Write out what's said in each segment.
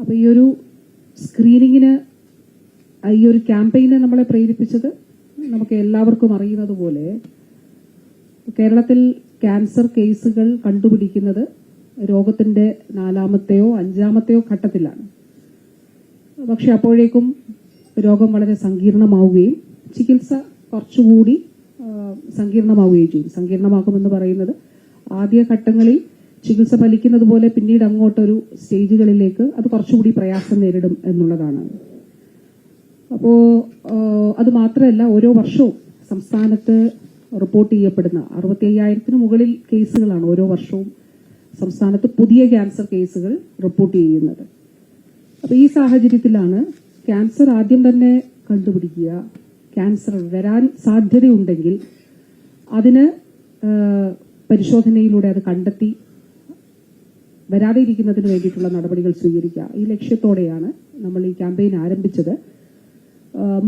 അപ്പോൾ ഈ ഒരു സ്ക്രീനിങ്ങിന്, ഈ ഒരു ക്യാമ്പയിനെ നമ്മളെ പ്രേരിപ്പിച്ചത് നമുക്ക് എല്ലാവർക്കും അറിയുന്നത് പോലെ കേരളത്തിൽ ക്യാൻസർ കേസുകൾ കണ്ടുപിടിക്കുന്നത് രോഗത്തിന്റെ 4-മത്തെയോ 5-മത്തെയോ ഘട്ടത്തിലാണ്. പക്ഷെ അപ്പോഴേക്കും രോഗം വളരെ സങ്കീർണമാവുകയും ചികിത്സ കുറച്ചുകൂടി സങ്കീർണമാവുകയും ചെയ്യും. സങ്കീർണമാക്കുമെന്ന് പറയുന്നത് ആദ്യ ഘട്ടങ്ങളിൽ ചികിത്സ ഫലിക്കുന്നത് പോലെ പിന്നീട് അങ്ങോട്ടൊരു സ്റ്റേജുകളിലേക്ക് അത് കുറച്ചുകൂടി പ്രയാസം നേരിടും എന്നുള്ളതാണ്. അപ്പോൾ അത് മാത്രമല്ല, ഓരോ വർഷവും സംസ്ഥാനത്ത് റിപ്പോർട്ട് ചെയ്യപ്പെടുന്ന 65,000-ന് മുകളിൽ കേസുകളാണ് ഓരോ വർഷവും സംസ്ഥാനത്ത് പുതിയ ക്യാൻസർ കേസുകൾ റിപ്പോർട്ട് ചെയ്യുന്നത്. അപ്പോൾ ഈ സാഹചര്യത്തിലാണ് ക്യാൻസർ ആദ്യം തന്നെ കണ്ടുപിടിക്കുക, ക്യാൻസർ വരാൻ സാധ്യതയുണ്ടെങ്കിൽ അതിന് പരിശോധനയിലൂടെ അത് കണ്ടെത്തി വരാതെ ഇരിക്കുന്നതിന് വേണ്ടിയിട്ടുള്ള നടപടികൾ സ്വീകരിക്കുക. ഈ ലക്ഷ്യത്തോടെയാണ് നമ്മൾ ഈ ക്യാമ്പയിൻ ആരംഭിച്ചത്.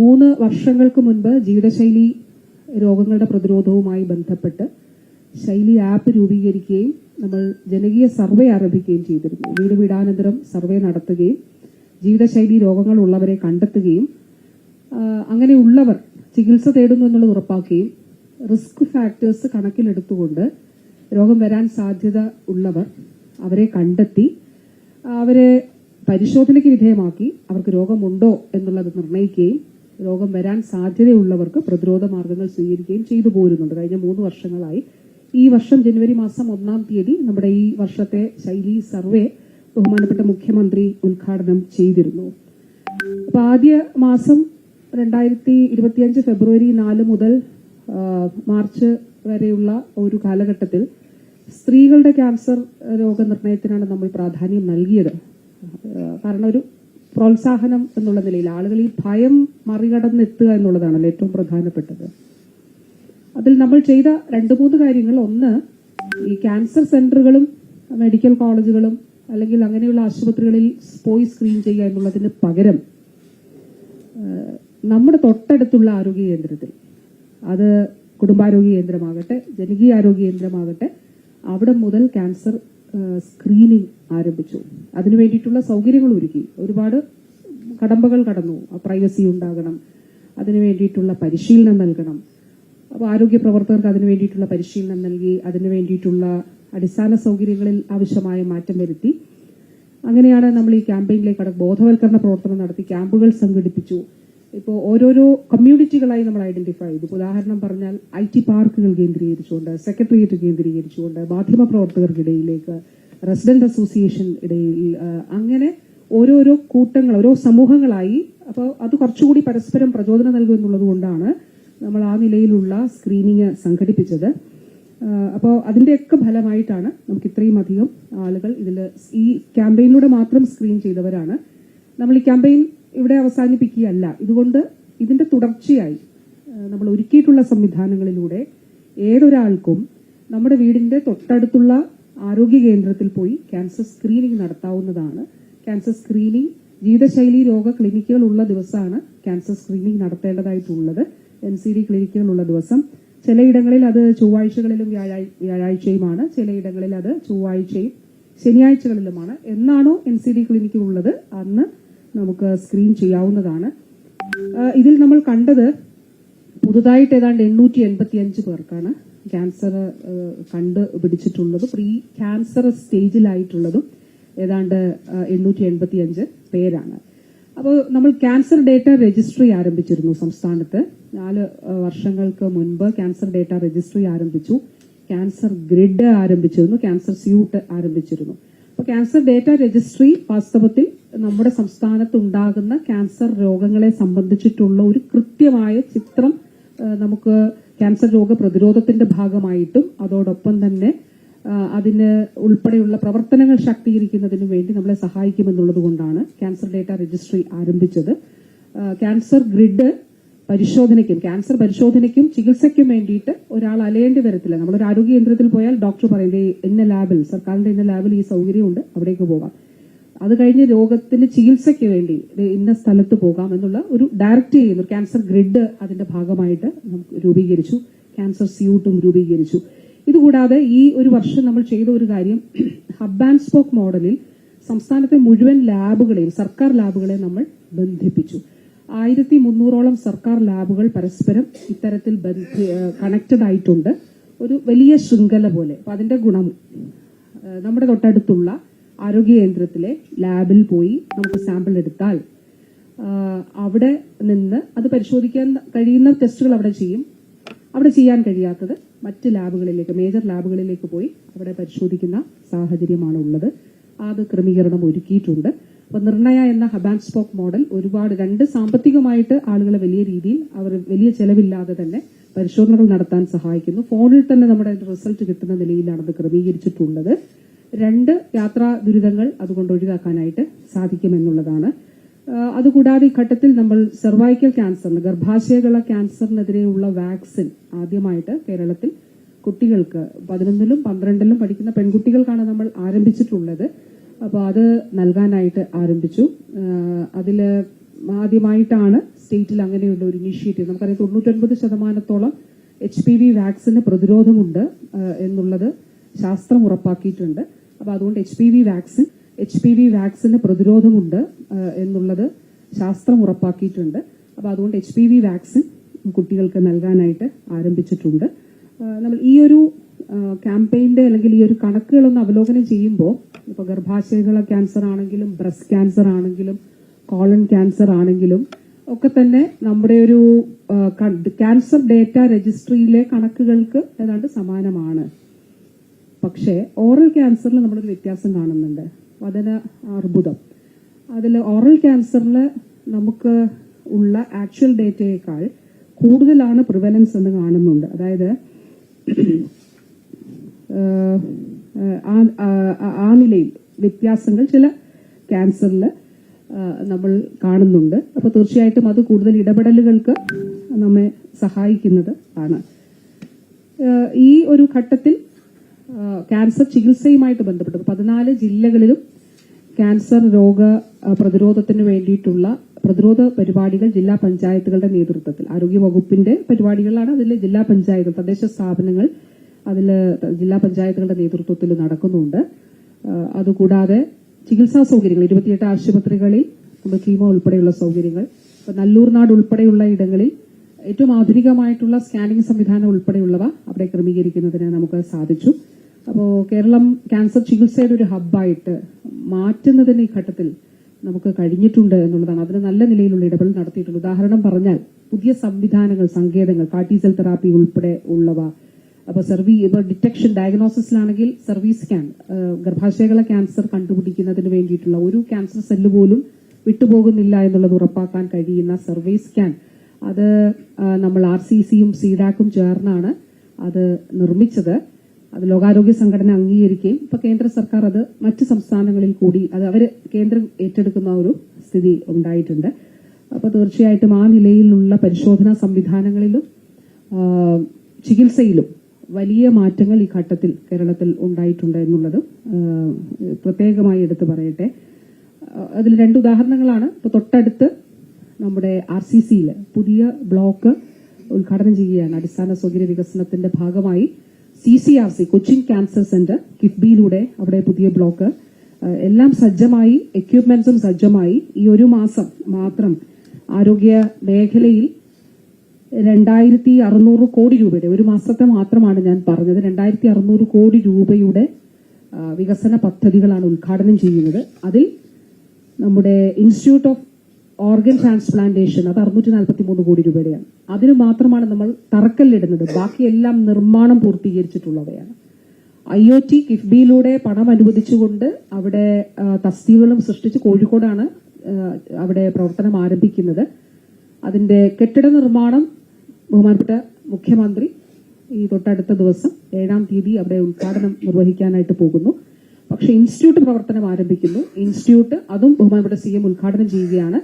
3 വർഷങ്ങൾക്ക് മുൻപ് ജീവിതശൈലി രോഗങ്ങളുടെ പ്രതിരോധവുമായി ബന്ധപ്പെട്ട് ശൈലി ആപ്പ് രൂപീകരിക്കുകയും നമ്മൾ ജനകീയ സർവേ ആരംഭിക്കുകയും ചെയ്തിരുന്നു. വീട് വീടാനന്തരം സർവേ നടത്തുകയും ജീവിതശൈലി രോഗങ്ങളുള്ളവരെ കണ്ടെത്തുകയും അങ്ങനെയുള്ളവർ ചികിത്സ തേടുന്നു എന്നുള്ളത് ഉറപ്പാക്കുകയും റിസ്ക് ഫാക്ടേഴ്സ് കണക്കിലെടുത്തുകൊണ്ട് രോഗം വരാൻ സാധ്യത ഉള്ളവർ അവരെ കണ്ടെത്തി അവരെ പരിശോധനയ്ക്ക് വിധേയമാക്കി അവർക്ക് രോഗമുണ്ടോ എന്നുള്ളത് നിർണ്ണയിക്കുകയും രോഗം വരാൻ സാധ്യതയുള്ളവർക്ക് പ്രതിരോധ മാർഗങ്ങൾ സ്വീകരിക്കുകയും ചെയ്തു പോരുന്നുണ്ട് കഴിഞ്ഞ 3 വർഷങ്ങളായി. ഈ വർഷം ജനുവരി മാസം 1-ാം തീയതി നമ്മുടെ ഈ വർഷത്തെ ശൈലി സർവേ ബഹുമാനപ്പെട്ട മുഖ്യമന്ത്രി ഉദ്ഘാടനം ചെയ്തിരുന്നു. അപ്പൊ ആദ്യ മാസം 2025 ഫെബ്രുവരി 4 മുതൽ മാർച്ച് വരെയുള്ള ഒരു കാലഘട്ടത്തിൽ സ്ത്രീകളുടെ ക്യാൻസർ രോഗനിർണയത്തിനാണ് നമ്മൾ പ്രാധാന്യം നൽകിയത്. കാരണം ഒരു പ്രോത്സാഹനം എന്നുള്ള നിലയിൽ ആളുകൾ ഈ ഭയം മറികടന്നെത്തുക എന്നുള്ളതാണല്ലോ ഏറ്റവും പ്രധാനപ്പെട്ടത്. അതിൽ നമ്മൾ ചെയ്ത 2-3 കാര്യങ്ങൾ. ഒന്ന്, ഈ ക്യാൻസർ സെന്ററുകളും മെഡിക്കൽ കോളേജുകളും അല്ലെങ്കിൽ അങ്ങനെയുള്ള ആശുപത്രികളിൽ പോയി സ്ക്രീൻ ചെയ്യുക എന്നുള്ളതിന് പകരം നമ്മുടെ തൊട്ടടുത്തുള്ള ആരോഗ്യ കേന്ദ്രത്തിൽ, അത് കുടുംബാരോഗ്യ കേന്ദ്രമാകട്ടെ ജനകീയ ആരോഗ്യ കേന്ദ്രമാകട്ടെ, അവിടെ മുതൽ ക്യാൻസർ സ്ക്രീനിങ് ആരംഭിച്ചു. അതിനു വേണ്ടിയിട്ടുള്ള സൗകര്യങ്ങൾ ഒരുക്കി. ഒരുപാട് കടമ്പകൾ കടന്നു. പ്രൈവസി ഉണ്ടാകണം, അതിനു വേണ്ടിയിട്ടുള്ള പരിശീലനം നൽകണം. അപ്പോൾ ആരോഗ്യ പ്രവർത്തകർക്ക് അതിനു വേണ്ടിയിട്ടുള്ള പരിശീലനം നൽകി, അതിനു വേണ്ടിയിട്ടുള്ള അടിസ്ഥാന സൗകര്യങ്ങളിൽ ആവശ്യമായ മാറ്റം വരുത്തി. അങ്ങനെയാണ് നമ്മൾ ഈ ക്യാമ്പയിനിലേക്ക് ബോധവൽക്കരണ പ്രവർത്തനം നടത്തി, ക്യാമ്പുകൾ സംഘടിപ്പിച്ചു. ഇപ്പോൾ ഓരോരോ കമ്മ്യൂണിറ്റികളായി നമ്മൾ ഐഡന്റിഫൈ ചെയ്തു. ഉദാഹരണം പറഞ്ഞാൽ IT പാർക്കുകൾ കേന്ദ്രീകരിച്ചുകൊണ്ട്, സെക്രട്ടേറിയറ്റ് കേന്ദ്രീകരിച്ചുകൊണ്ട്, മാധ്യമ പ്രവർത്തകർക്കിടയിലേക്ക്, റെസിഡന്റ് അസോസിയേഷൻ ഇടയിൽ, അങ്ങനെ ഓരോരോ കൂട്ടങ്ങൾ, ഓരോ സമൂഹങ്ങളായി. അപ്പോൾ അത് കുറച്ചുകൂടി പരസ്പരം പ്രചോദനം നൽകും എന്നുള്ളത് കൊണ്ടാണ് നമ്മൾ ആ നിലയിലുള്ള സ്ക്രീനിങ് സംഘടിപ്പിച്ചത്. അപ്പോൾ അതിന്റെയൊക്കെ ഫലമായിട്ടാണ് നമുക്ക് ഇത്രയും അധികം ആളുകൾ ഇതിൽ ഈ ക്യാമ്പയിനിലൂടെ മാത്രം സ്ക്രീൻ ചെയ്തവരാണ്. നമ്മൾ ഈ ക്യാമ്പയിൻ ഇവിടെ അവസാനിപ്പിക്കുകയല്ല. ഇതുകൊണ്ട് ഇതിന്റെ തുടർച്ചയായി നമ്മൾ ഒരുക്കിയിട്ടുള്ള സംവിധാനങ്ങളിലൂടെ ഏതൊരാൾക്കും നമ്മുടെ വീടിന്റെ തൊട്ടടുത്തുള്ള ആരോഗ്യ കേന്ദ്രത്തിൽ പോയി ക്യാൻസർ സ്ക്രീനിങ് നടത്താവുന്നതാണ്. ക്യാൻസർ സ്ക്രീനിങ് ജീവിതശൈലി രോഗ ക്ലിനിക്കുകൾ ഉള്ള ദിവസമാണ് ക്യാൻസർ സ്ക്രീനിങ് നടത്തേണ്ടതായിട്ടുള്ളത്. NCD ക്ലിനിക്കുകൾ ഉള്ള ദിവസം. ചിലയിടങ്ങളിൽ അത് ചൊവ്വാഴ്ചകളിലും വ്യാഴാഴ്ചയുമാണ്, ചിലയിടങ്ങളിൽ അത് ചൊവ്വാഴ്ചയും ശനിയാഴ്ചകളിലുമാണ്. എന്നാണോ NCD ക്ലിനിക്ക് ഉള്ളത് അന്ന് നമുക്ക് സ്ക്രീൻ ചെയ്യാവുന്നതാണ്. ഇതിൽ നമ്മൾ കണ്ടത് പുതുതായിട്ട് ഏതാണ്ട് 885 പേർക്കാണ് ക്യാൻസർ കണ്ടുപിടിച്ചിട്ടുള്ളത്. പ്രീ ക്യാൻസർ സ്റ്റേജിലായിട്ടുള്ളതും ഏതാണ്ട് 885 പേരാണ്. അപ്പോൾ നമ്മൾ ക്യാൻസർ ഡേറ്റ രജിസ്ട്രി ആരംഭിച്ചിരുന്നു സംസ്ഥാനത്ത്. 4 വർഷങ്ങൾക്ക് മുൻപ് ക്യാൻസർ ഡേറ്റ രജിസ്ട്രി ആരംഭിച്ചു. ക്യാൻസർ ഗ്രിഡ് ആരംഭിച്ചിരുന്നു, ക്യാൻസർ സ്യൂട്ട് ആരംഭിച്ചിരുന്നു. അപ്പോൾ ക്യാൻസർ ഡേറ്റ രജിസ്ട്രി വാസ്തവത്തിൽ നമ്മുടെ സംസ്ഥാനത്ത് ഉണ്ടാകുന്ന ക്യാൻസർ രോഗങ്ങളെ സംബന്ധിച്ചിട്ടുള്ള ഒരു കൃത്യമായ ചിത്രം നമുക്ക് ക്യാൻസർ രോഗ പ്രതിരോധത്തിന്റെ ഭാഗമായിട്ടും അതോടൊപ്പം തന്നെ അതിന് ഉൾപ്പെടെയുള്ള പ്രവർത്തനങ്ങൾ ശാക്തീകരിക്കുന്നതിന് വേണ്ടി നമ്മളെ സഹായിക്കുമെന്നുള്ളത് കൊണ്ടാണ് ക്യാൻസർ ഡേറ്റ രജിസ്ട്രി ആരംഭിച്ചത്. ക്യാൻസർ ഗ്രിഡ് പരിശോധനയ്ക്കും ക്യാൻസർ പരിശോധനയ്ക്കും ചികിത്സയ്ക്കും വേണ്ടിയിട്ട് ഒരാൾ അലയേണ്ടി വരത്തില്ല. നമ്മളൊരു ആരോഗ്യ കേന്ദ്രത്തിൽ പോയാൽ ഡോക്ടർ പറയുന്നത് ഇന്ന ലാബിൽ, സർക്കാരിന്റെ ഇന്ന ലാബിൽ ഈ സൗകര്യമുണ്ട്, അവിടേക്ക് പോകാം. അത് കഴിഞ്ഞ് രോഗത്തിന് ചികിത്സയ്ക്ക് വേണ്ടി ഇന്ന സ്ഥലത്ത് പോകാം എന്നുള്ള ഒരു ഡയറക്റ്റ് ചെയ്യുന്ന ക്യാൻസർ ഗ്രിഡ് അതിന്റെ ഭാഗമായിട്ട് നമുക്ക് രൂപീകരിച്ചു. ക്യാൻസർ സ്യൂട്ടും രൂപീകരിച്ചു. ഇതുകൂടാതെ ഈ ഒരു വർഷം നമ്മൾ ചെയ്ത ഒരു കാര്യം, ഹബ് ആൻഡ് സ്പോക്ക് മോഡലിൽ സംസ്ഥാനത്തെ മുഴുവൻ ലാബുകളെയും സർക്കാർ ലാബുകളെ നമ്മൾ ബന്ധിപ്പിച്ചു. 1300ഓളം സർക്കാർ ലാബുകൾ പരസ്പരം ഇത്തരത്തിൽ കണക്റ്റഡ് ആയിട്ടുണ്ട്, ഒരു വലിയ ശൃംഖല പോലെ. അപ്പൊ അതിന്റെ ഗുണം നമ്മുടെ തൊട്ടടുത്തുള്ള ആരോഗ്യ കേന്ദ്രത്തിലെ ലാബിൽ പോയി നമുക്ക് സാമ്പിൾ എടുത്താൽ അവിടെ നിന്ന് അത് പരിശോധിക്കാൻ കഴിയുന്ന ടെസ്റ്റുകൾ അവിടെ ചെയ്യും. അവിടെ ചെയ്യാൻ കഴിയാത്തത് മറ്റ് ലാബുകളിലേക്ക്, മേജർ ലാബുകളിലേക്ക് പോയി അവിടെ പരിശോധിക്കുന്ന സാഹചര്യമാണ് ഉള്ളത്. അത് ക്രമീകരണം ഒരുക്കിയിട്ടുണ്ട്. അപ്പൊ നിർണയ എന്ന ഹബ് ആൻഡ് സ്പോക്ക് മോഡൽ ഒരുപാട് സാമ്പത്തികമായിട്ട് ആളുകളെ വലിയ രീതിയിൽ അവർ വലിയ ചെലവില്ലാതെ തന്നെ പരിശോധനകൾ നടത്താൻ സഹായിക്കുന്നു. ഫോണിൽ തന്നെ നമ്മുടെ റിസൾട്ട് കിട്ടുന്ന നിലയിലാണ് അത് ക്രമീകരിച്ചിട്ടുള്ളത്. 2 യാത്രാ ദുരിതങ്ങൾ അതുകൊണ്ട് ഒഴിവാക്കാനായിട്ട് സാധിക്കുമെന്നുള്ളതാണ്. അതുകൂടാതെ ഈ ഘട്ടത്തിൽ നമ്മൾ സെർവൈക്കൽ ക്യാൻസറിന്, ഗർഭാശയകള ക്യാൻസറിനെതിരെയുള്ള വാക്സിൻ ആദ്യമായിട്ട് കേരളത്തിൽ കുട്ടികൾക്ക് 11ലും 12ലും പഠിക്കുന്ന പെൺകുട്ടികൾക്കാണ് നമ്മൾ ആരംഭിച്ചിട്ടുള്ളത്. അപ്പോൾ അത് നൽകാനായിട്ട് ആരംഭിച്ചു. അതിൽ ആദ്യമായിട്ടാണ് സ്റ്റേറ്റിൽ അങ്ങനെയുള്ള ഒരു ഇനീഷ്യേറ്റീവ്. നമുക്കറിയാം 99% HPV വാക്സിന് പ്രതിരോധമുണ്ട് എന്നുള്ളത് ശാസ്ത്രം ഉറപ്പാക്കിയിട്ടുണ്ട്. അപ്പൊ അതുകൊണ്ട് HPV വാക്സിന് പ്രതിരോധമുണ്ട് എന്നുള്ളത് ശാസ്ത്രം ഉറപ്പാക്കിയിട്ടുണ്ട്. അപ്പൊ അതുകൊണ്ട് HPV വാക്സിൻ കുട്ടികൾക്ക് നൽകാനായിട്ട് ആരംഭിച്ചിട്ടുണ്ട്. നമ്മൾ ഈ ഒരു ക്യാമ്പയിന്റെ അല്ലെങ്കിൽ ഈ ഒരു കണക്കുകളൊന്ന് അവലോകനം ചെയ്യുമ്പോൾ ഇപ്പൊ ഗർഭാശയകള ക്യാൻസർ ആണെങ്കിലും ബ്രസ്റ്റ് ക്യാൻസർ ആണെങ്കിലും കോളൺ ക്യാൻസർ ആണെങ്കിലും ഒക്കെ തന്നെ നമ്മുടെ ഒരു ക്യാൻസർ ഡേറ്റ രജിസ്ട്രിയിലെ കണക്കുകൾക്ക് ഏതാണ്ട് സമാനമാണ്. പക്ഷേ ഓറൽ ക്യാൻസറിൽ നമ്മളൊരു വ്യത്യാസം കാണുന്നുണ്ട്. അതിന് അർബുദം. അതിൽ ഓറൽ ക്യാൻസറിൽ നമുക്ക് ഉള്ള ആക്ച്വൽ ഡേറ്റയേക്കാൾ കൂടുതലാണ് പ്രിവലൻസ് എന്ന് കാണുന്നുണ്ട്. അതായത് ആ നിലയിൽ വ്യത്യാസങ്ങൾ ചില ക്യാൻസറിൽ നമ്മൾ കാണുന്നുണ്ട്. അപ്പൊ തീർച്ചയായിട്ടും അത് കൂടുതൽ ഇടപെടലുകൾക്ക് നമ്മെ സഹായിക്കുന്നത് ആണ്. ഈ ഒരു ഘട്ടത്തിൽ ക്യാൻസർ ചികിത്സയുമായിട്ട് ബന്ധപ്പെട്ട് 14 ജില്ലകളിലും ക്യാൻസർ രോഗ പ്രതിരോധത്തിന് വേണ്ടിയിട്ടുള്ള പ്രതിരോധ പരിപാടികൾ ജില്ലാ പഞ്ചായത്തുകളുടെ നേതൃത്വത്തിൽ, ആരോഗ്യ വകുപ്പിന്റെ പരിപാടികളാണ്. അതിൽ ജില്ലാ പഞ്ചായത്തുകൾ, തദ്ദേശ സ്ഥാപനങ്ങൾ, അതിൽ ജില്ലാ പഞ്ചായത്തുകളുടെ നേതൃത്വത്തിൽ നടക്കുന്നുണ്ട്. അതുകൂടാതെ ചികിത്സാ സൗകര്യങ്ങൾ 28 ആശുപത്രികളിൽ നമ്മൾ കീമോ ഉൾപ്പെടെയുള്ള സൗകര്യങ്ങൾ, നല്ലൂർനാട് ഉൾപ്പെടെയുള്ള ഇടങ്ങളിൽ ഏറ്റവും ആധുനികമായിട്ടുള്ള സ്കാനിംഗ് സംവിധാനം ഉൾപ്പെടെയുള്ളവ അവിടെ ക്രമീകരിക്കുന്നതിന് നമുക്ക് സാധിച്ചു. അപ്പോൾ കേരളം ക്യാൻസർ ചികിത്സയുടെ ഒരു ഹബ്ബായിട്ട് മാറ്റുന്നതിന് ഈ ഘട്ടത്തിൽ നമുക്ക് കഴിഞ്ഞിട്ടുണ്ട് എന്നുള്ളതാണ്. അതിന് നല്ല നിലയിലുള്ള ഇടപെടൽ നടത്തിയിട്ടുണ്ട്. ഉദാഹരണം പറഞ്ഞാൽ പുതിയ സംവിധാനങ്ങൾ, സങ്കേതങ്ങൾ, കാർട്ടിസെൽ തെറാപ്പി ഉൾപ്പെടെ ഉള്ളവ. അപ്പോൾ ഡിറ്റക്ഷൻ ഡയഗ്നോസിസിലാണെങ്കിൽ സർവീസ് സ്കാൻ, ഗർഭാശയകള ക്യാൻസർ കണ്ടുപിടിക്കുന്നതിന് വേണ്ടിയിട്ടുള്ള ഒരു ക്യാൻസർ സെല്ല് പോലും വിട്ടുപോകുന്നില്ല എന്നുള്ളത് ഉറപ്പാക്കാൻ കഴിയുന്ന സർവേ സ്കാൻ, അത് നമ്മൾ RCCയും CDACും ചേർന്നാണ് അത് നിർമ്മിച്ചത്. അത് ലോകാരോഗ്യ സംഘടന അംഗീകരിക്കുകയും ഇപ്പൊ കേന്ദ്ര സർക്കാർ അത് മറ്റ് സംസ്ഥാനങ്ങളിൽ കൂടി അത് അവർ കേന്ദ്രം ഏറ്റെടുക്കുന്ന ഒരു സ്ഥിതി ഉണ്ടായിട്ടുണ്ട്. അപ്പൊ തീർച്ചയായിട്ടും ആ നിലയിലുള്ള പരിശോധനാ സംവിധാനങ്ങളിലും ചികിത്സയിലും വലിയ മാറ്റങ്ങൾ ഈ ഘട്ടത്തിൽ കേരളത്തിൽ ഉണ്ടായിട്ടുണ്ട് എന്നുള്ളത് പ്രത്യേകമായി എടുത്തു പറയട്ടെ. അതിൽ 2 ഉദാഹരണങ്ങളാണ്. ഇപ്പൊ തൊട്ടടുത്ത് നമ്മുടെ RCCയിൽ പുതിയ ബ്ലോക്ക് ഉദ്ഘാടനം ചെയ്യുകയാണ്. അടിസ്ഥാന സൗകര്യ വികസനത്തിന്റെ ഭാഗമായി CCRC കൊച്ചിൻ ക്യാൻസർ സെന്റർ കിഫ്ബിയിലൂടെ അവിടെ പുതിയ ബ്ലോക്ക് എല്ലാം സജ്ജമായി, എക്യുപ്മെന്റ്സും സജ്ജമായി. ഈ ഒരു മാസം മാത്രം ആരോഗ്യ മേഖലയിൽ 2600 കോടി രൂപയുടെ, ഒരു മാസത്തെ മാത്രമാണ് ഞാൻ പറഞ്ഞത്, 2600 കോടി രൂപയുടെ വികസന പദ്ധതികളാണ് ഉദ്ഘാടനം ചെയ്യുന്നത്. അതിൽ നമ്മുടെ ഇൻസ്റ്റിറ്റ്യൂട്ട് ഓഫ് ഓർഗൻ ട്രാൻസ്പ്ലാന്റേഷൻ അത് 643 കോടി രൂപയുടെയാണ്. അതിന് മാത്രമാണ് നമ്മൾ തറക്കല്ലിടുന്നത്. ബാക്കിയെല്ലാം നിർമ്മാണം പൂർത്തീകരിച്ചിട്ടുള്ളവയാണ്. IoT കിഫ്ബിയിലൂടെ പണം അനുവദിച്ചുകൊണ്ട് അവിടെ തസ്തികകളും സൃഷ്ടിച്ച് കോഴിക്കോടാണ് അവിടെ പ്രവർത്തനം ആരംഭിക്കുന്നത്. അതിന്റെ കെട്ടിട നിർമ്മാണം ബഹുമാനപ്പെട്ട മുഖ്യമന്ത്രി ഈ തൊട്ടടുത്ത ദിവസം 7-ാം തീയതി അവിടെ ഉദ്ഘാടനം നിർവഹിക്കാനായിട്ട് പോകുന്നു. പക്ഷെ ഇൻസ്റ്റിറ്റ്യൂട്ട് പ്രവർത്തനം ആരംഭിക്കുന്നു. ഇൻസ്റ്റിറ്റ്യൂട്ട് അതും ബഹുമാനപ്പെട്ട CM ഉദ്ഘാടനം ചെയ്യുകയാണ്.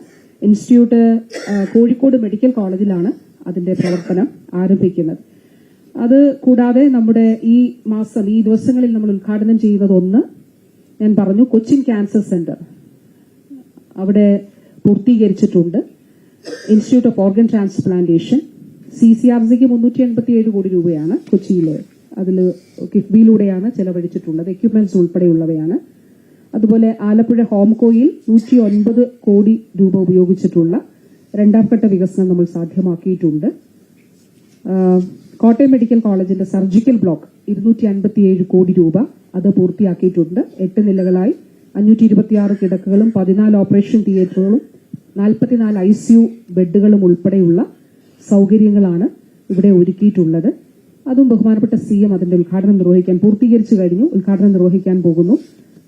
ഇൻസ്റ്റിറ്റ്യൂട്ട് കോഴിക്കോട് മെഡിക്കൽ കോളേജിലാണ് അതിന്റെ പ്രവർത്തനം ആരംഭിക്കുന്നത്. അത് കൂടാതെ നമ്മുടെ ഈ ദിവസങ്ങളിൽ നമ്മൾ ഉദ്ഘാടനം ചെയ്യുന്നത് ഒന്ന് ഞാൻ പറഞ്ഞു, കൊച്ചിൻ ക്യാൻസർ സെന്റർ അവിടെ പൂർത്തീകരിച്ചിട്ടുണ്ട്. ഇൻസ്റ്റിറ്റ്യൂട്ട് ഓഫ് ഓർഗൻ ട്രാൻസ്പ്ലാന്റേഷൻ CCRCക്ക് 387 കോടി രൂപയാണ് കൊച്ചിയിലെ, അതിൽ കിഫ്ബിയിലൂടെയാണ് ചെലവഴിച്ചിട്ടുള്ളത്. എക്യുപ്മെന്റ്സ് ഉൾപ്പെടെയുള്ളവയാണ്. അതുപോലെ ആലപ്പുഴ ഹോംകോയിൽ 109 കോടി രൂപ ഉപയോഗിച്ചിട്ടുള്ള രണ്ടാം ഘട്ട വികസനം നമ്മൾ സാധ്യമാക്കിയിട്ടുണ്ട്. കോട്ടയം മെഡിക്കൽ കോളേജിന്റെ സർജിക്കൽ ബ്ലോക്ക് 257 കോടി രൂപ അത് പൂർത്തിയാക്കിയിട്ടുണ്ട്. 8 നിലകളായി 526 കിടക്കകളും 14 ഓപ്പറേഷൻ തിയേറ്ററുകളും 44 ICU ബെഡുകളും ഉൾപ്പെടെയുള്ള സൗകര്യങ്ങളാണ് ഇവിടെ ഒരുക്കിയിട്ടുള്ളത്. അതും ബഹുമാനപ്പെട്ട CM അതിന്റെ ഉദ്ഘാടനം നിർവഹിക്കാൻ പൂർത്തീകരിച്ചു കഴിഞ്ഞു. ഉദ്ഘാടനം നിർവഹിക്കാൻ പോകുന്നു.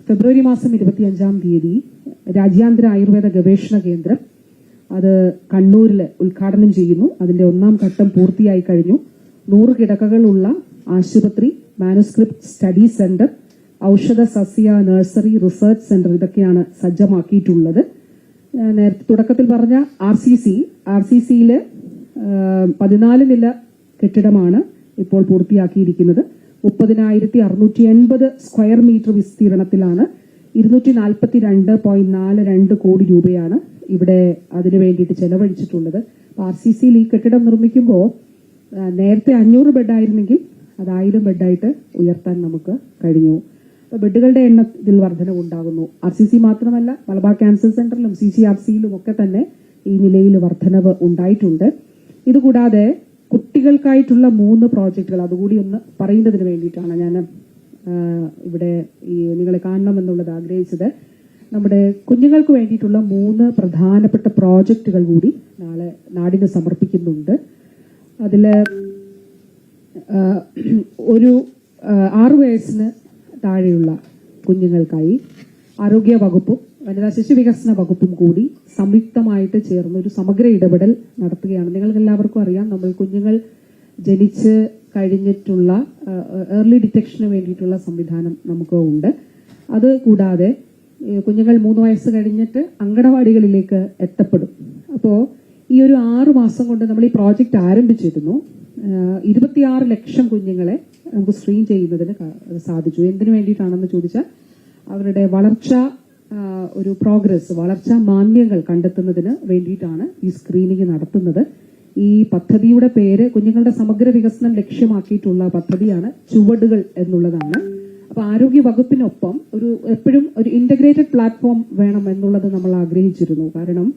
ഫെബ്രുവരി മാസം 25-ാം തീയതി രാജ്യാന്തര ആയുർവേദ ഗവേഷണ കേന്ദ്രം അത് കണ്ണൂരിൽ ഉദ്ഘാടനം ചെയ്യുന്നു. അതിന്റെ 1-ാം ഘട്ടം പൂർത്തിയായി കഴിഞ്ഞു. 100 കിടക്കകളുള്ള ആശുപത്രി, മാനുസ്ക്രിപ്റ്റ് സ്റ്റഡി സെന്റർ, ഔഷധ സസ്യ നഴ്സറി റിസർച്ച് സെന്റർ ഇതൊക്കെയാണ് സജ്ജമാക്കിയിട്ടുള്ളത്. നേരത്തെ തുടക്കത്തിൽ പറഞ്ഞ RCCയില് 14 നില കെട്ടിടമാണ് ഇപ്പോൾ പൂർത്തിയാക്കിയിരിക്കുന്നത്. 30,680 സ്ക്വയർ മീറ്റർ വിസ്തീർണത്തിലാണ്. 242.42 കോടി രൂപയാണ് ഇവിടെ അതിനു വേണ്ടിയിട്ട് ചെലവഴിച്ചിട്ടുള്ളത്. RCCയിൽ ഈ കെട്ടിടം നിർമ്മിക്കുമ്പോൾ നേരത്തെ 500 ബെഡായിരുന്നെങ്കിൽ അത് 1000 ബെഡായിട്ട് ഉയർത്താൻ നമുക്ക് കഴിഞ്ഞു. ബെഡുകളുടെ എണ്ണത്തിൽ വർധനവുണ്ടാകുന്നു. RCC മാത്രമല്ല, മലബാർ ക്യാൻസർ സെന്ററിലും CCRCയിലും ഒക്കെ തന്നെ ഈ നിലയിൽ വർധനവ് ഉണ്ടായിട്ടുണ്ട്. ഇതുകൂടാതെ കുട്ടികൾക്കായിട്ടുള്ള 3 പ്രോജക്റ്റുകൾ അതുകൂടി ഒന്ന് പറയുന്നതിന് വേണ്ടിയിട്ടാണ് ഞാൻ ഇവിടെ നിങ്ങളെ കാണണമെന്നുള്ളത് ആഗ്രഹിച്ചത്. നമ്മുടെ കുഞ്ഞുങ്ങൾക്ക് വേണ്ടിയിട്ടുള്ള 3 പ്രധാനപ്പെട്ട പ്രോജക്റ്റുകൾ കൂടി നാളെ നാടിന് സമർപ്പിക്കുന്നുണ്ട്. അതില് ഒരു 6 വയസ്സിന് താഴെയുള്ള കുഞ്ഞുങ്ങൾക്കായി ആരോഗ്യ വകുപ്പും വനിതാ ശിശു വികസന വകുപ്പും കൂടി സംയുക്തമായിട്ട് ചേർന്ന് ഒരു സമഗ്ര ഇടപെടൽ നടത്തുകയാണ്. നിങ്ങൾക്ക് എല്ലാവർക്കും അറിയാം, നമ്മൾ കുഞ്ഞുങ്ങൾ ജനിച്ച് കഴിഞ്ഞിട്ടുള്ള ഏർലി ഡിറ്റക്ഷന് വേണ്ടിയിട്ടുള്ള സംവിധാനം നമുക്ക് ഉണ്ട്. അത് കൂടാതെ കുഞ്ഞുങ്ങൾ 3 വയസ്സ് കഴിഞ്ഞിട്ട് അങ്കണവാടികളിലേക്ക് എത്തപ്പെടും. അപ്പോൾ ഈ ഒരു 6 മാസം കൊണ്ട് നമ്മൾ ഈ പ്രോജക്റ്റ് ആരംഭിച്ചിരുന്നു. 26 ലക്ഷം കുഞ്ഞുങ്ങളെ നമുക്ക് സ്ക്രീൻ ചെയ്യുന്നതിന് സാധിച്ചു. എന്തിനു വേണ്ടിയിട്ടാണെന്ന് ചോദിച്ചാൽ അവരുടെ ഒരു പ്രോഗ്രസ്, വളർച്ചാ മാന്ദ്യങ്ങൾ കണ്ടെത്തുന്നതിന് വേണ്ടിയിട്ടാണ് ഈ സ്ക്രീനിങ് നടത്തുന്നത്. ഈ പദ്ധതിയുടെ പേര് കുഞ്ഞുങ്ങളുടെ സമഗ്ര വികസനം ലക്ഷ്യമാക്കിയിട്ടുള്ള പദ്ധതിയാണ് ചുവടുകൾ എന്നുള്ളതാണ്. അപ്പൊ ആരോഗ്യ വകുപ്പിനൊപ്പം എപ്പോഴും ഒരു ഇന്റഗ്രേറ്റഡ് പ്ലാറ്റ്ഫോം വേണം എന്നുള്ളത് നമ്മൾ ആഗ്രഹിച്ചിരുന്നു. കാരണം